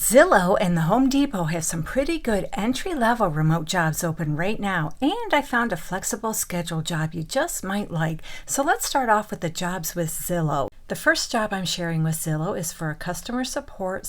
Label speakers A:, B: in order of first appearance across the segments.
A: Zillow and the Home Depot have some pretty good entry-level remote jobs open right now, and I found a flexible schedule job you just might like. So let's start off with the jobs with Zillow. The first job I'm sharing with Zillow is for a customer support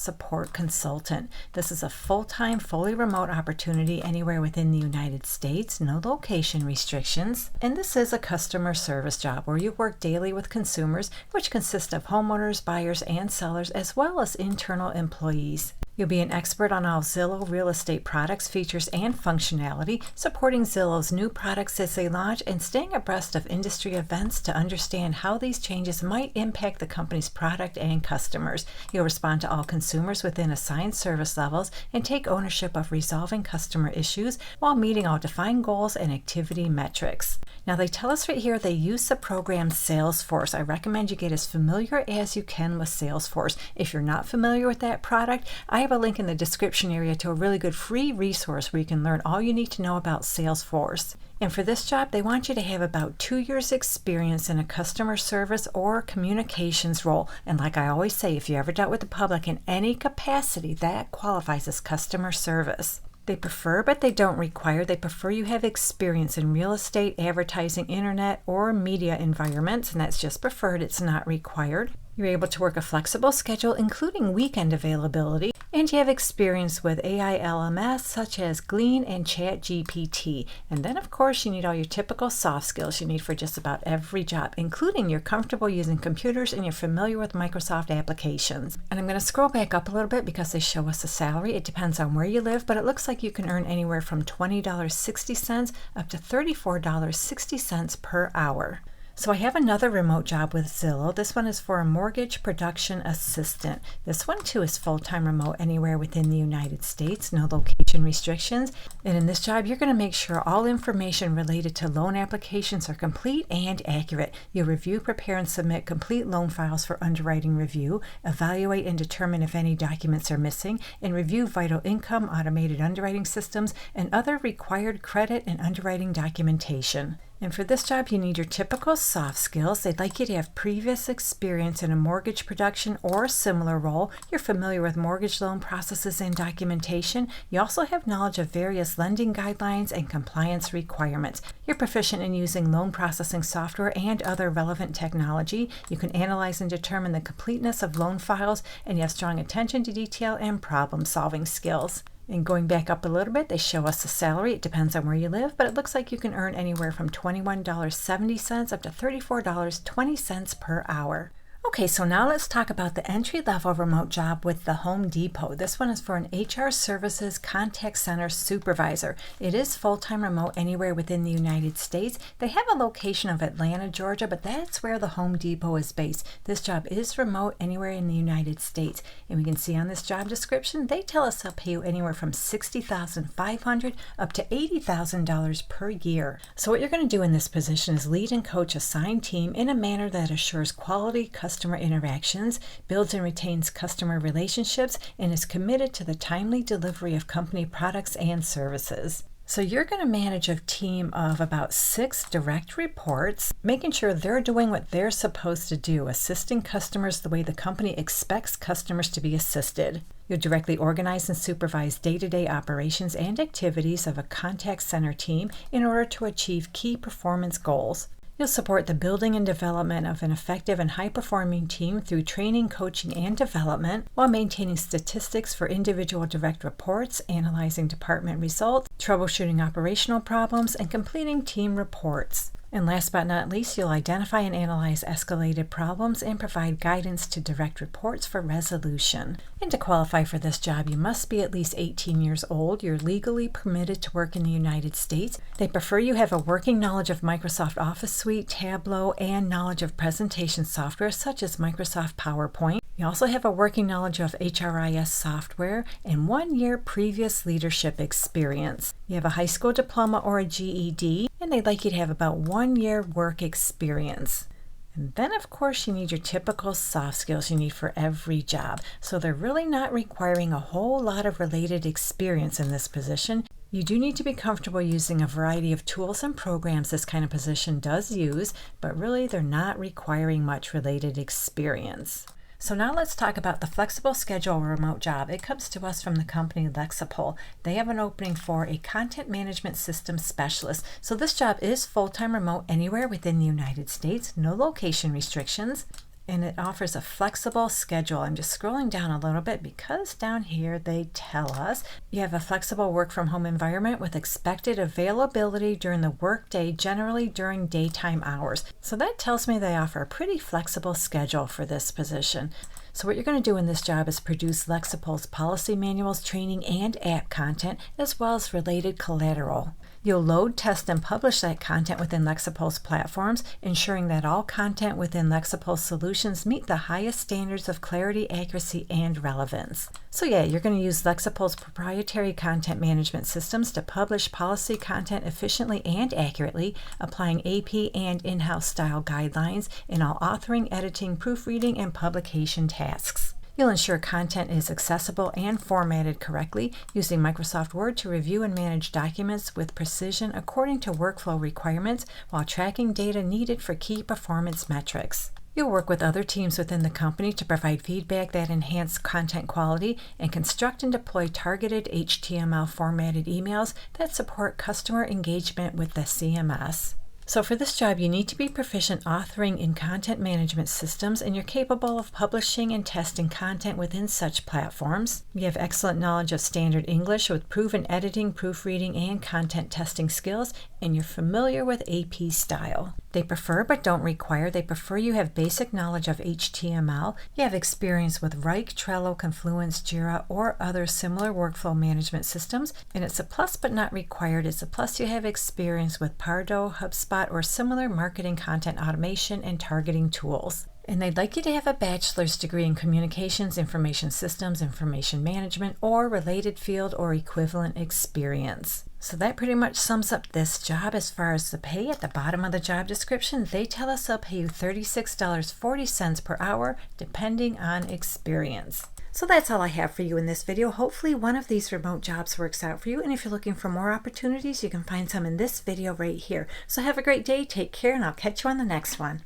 A: consultant. This is a full-time, fully remote opportunity anywhere within the United States, no location restrictions. And this is a customer service job where you work daily with consumers, which consist of homeowners, buyers, and sellers, as well as internal employees. You'll be an expert on all Zillow real estate products, features, and functionality, supporting Zillow's new products as they launch and staying abreast of industry events to understand how these changes might impact the company's product and customers. You'll respond to all consumers within assigned service levels and take ownership of resolving customer issues while meeting all defined goals and activity metrics. Now, they tell us right here they use the program Salesforce. I recommend you get as familiar as you can with Salesforce. If you're not familiar with that product, I have a link in the description area to a really good free resource where you can learn all you need to know about Salesforce. And for this job, they want you to have about 2 years experience in a customer service or communications role. And like I always say, if you ever dealt with the public in any capacity, that qualifies as customer service. They prefer, but they don't require. They prefer you have experience in real estate, advertising, internet, or media environments, and that's just preferred. It's not required. You're able to work a flexible schedule, including weekend availability, and you have experience with AI LMS such as Glean and ChatGPT. And then, of course, you need all your typical soft skills you need for just about every job, including you're comfortable using computers and you're familiar with Microsoft applications. And I'm going to scroll back up a little bit because they show us the salary. It depends on where you live, but it looks like you can earn anywhere from $20.60 up to $34.60 per hour. So I have another remote job with Zillow. This one is for a mortgage production assistant. This one too is full-time remote anywhere within the United States, no location restrictions. And in this job, you're going to make sure all information related to loan applications are complete and accurate. You'll review, prepare, and submit complete loan files for underwriting review, evaluate and determine if any documents are missing, and review vital income, automated underwriting systems, and other required credit and underwriting documentation. And for this job, you need your typical soft skills. They'd like you to have previous experience in a mortgage production or a similar role. You're familiar with mortgage loan processes and documentation. You also have knowledge of various lending guidelines and compliance requirements. You're proficient in using loan processing software and other relevant technology. You can analyze and determine the completeness of loan files, and you have strong attention to detail and problem-solving skills. And going back up a little bit, they show us the salary. It depends on where you live, but it looks like you can earn anywhere from $21.70 up to $34.20 per hour. Okay, so now let's talk about the entry-level remote job with the Home Depot. This one is for an HR Services Contact Center Supervisor. It is full-time remote anywhere within the United States. They have a location of Atlanta, Georgia, but that's where the Home Depot is based. This job is remote anywhere in the United States. And we can see on this job description, they tell us they'll pay you anywhere from $60,500 up to $80,000 per year. So what you're going to do in this position is lead and coach a assigned team in a manner that assures quality customer interactions, builds and retains customer relationships, and is committed to the timely delivery of company products and services. So you're going to manage a team of about 6 direct reports, making sure they're doing what they're supposed to do, assisting customers the way the company expects customers to be assisted. You'll directly organize and supervise day-to-day operations and activities of a contact center team in order to achieve key performance goals. You'll support the building and development of an effective and high-performing team through training, coaching, and development, while maintaining statistics for individual direct reports, analyzing department results, troubleshooting operational problems, and completing team reports. And last but not least, you'll identify and analyze escalated problems and provide guidance to direct reports for resolution. And to qualify for this job, you must be at least 18 years old. You're legally permitted to work in the United States. They prefer you have a working knowledge of Microsoft Office Suite, Tableau, and knowledge of presentation software such as Microsoft PowerPoint. You also have a working knowledge of HRIS software and 1 year previous leadership experience. You have a high school diploma or a GED, and they'd like you to have about 1 year work experience. And then, of course, you need your typical soft skills you need for every job. So they're really not requiring a whole lot of related experience in this position. You do need to be comfortable using a variety of tools and programs this kind of position does use, but really they're not requiring much related experience. So now let's talk about the flexible schedule remote job. It comes to us from the company Lexipol. They have an opening for a content management system specialist. So this job is full-time remote anywhere within the United States, no location restrictions. And it offers a flexible schedule. I'm just scrolling down a little bit because down here they tell us you have a flexible work from home environment with expected availability during the workday, generally during daytime hours. So that tells me they offer a pretty flexible schedule for this position. So what you're going to do in this job is produce Lexipol's policy manuals, training, and app content, as well as related collateral. You'll load, test, and publish that content within Lexipol's platforms, ensuring that all content within Lexipol's solutions meet the highest standards of clarity, accuracy, and relevance. So yeah, you're going to use Lexipol's proprietary content management systems to publish policy content efficiently and accurately, applying AP and in-house style guidelines in all authoring, editing, proofreading, and publication tasks. You'll ensure content is accessible and formatted correctly, using Microsoft Word to review and manage documents with precision according to workflow requirements while tracking data needed for key performance metrics. You'll work with other teams within the company to provide feedback that enhance content quality and construct and deploy targeted HTML formatted emails that support customer engagement with the CMS. So for this job, you need to be proficient authoring in content management systems, and you're capable of publishing and testing content within such platforms. You have excellent knowledge of standard English with proven editing, proofreading, and content testing skills, and you're familiar with AP style. They prefer but don't require. They prefer you have basic knowledge of HTML. You have experience with Wrike, Trello, Confluence, Jira, or other similar workflow management systems, and it's a plus but not required. It's a plus you have experience with Pardo, HubSpot, or similar marketing, content automation, and targeting tools. And they'd like you to have a bachelor's degree in communications, information systems, information management, or related field or equivalent experience. So that pretty much sums up this job. As far as the pay, at the bottom of the job description, they tell us they'll pay you $36.40 per hour, depending on experience. So that's all I have for you in this video. Hopefully one of these remote jobs works out for you. And if you're looking for more opportunities, you can find some in this video right here. So have a great day, take care, and I'll catch you on the next one.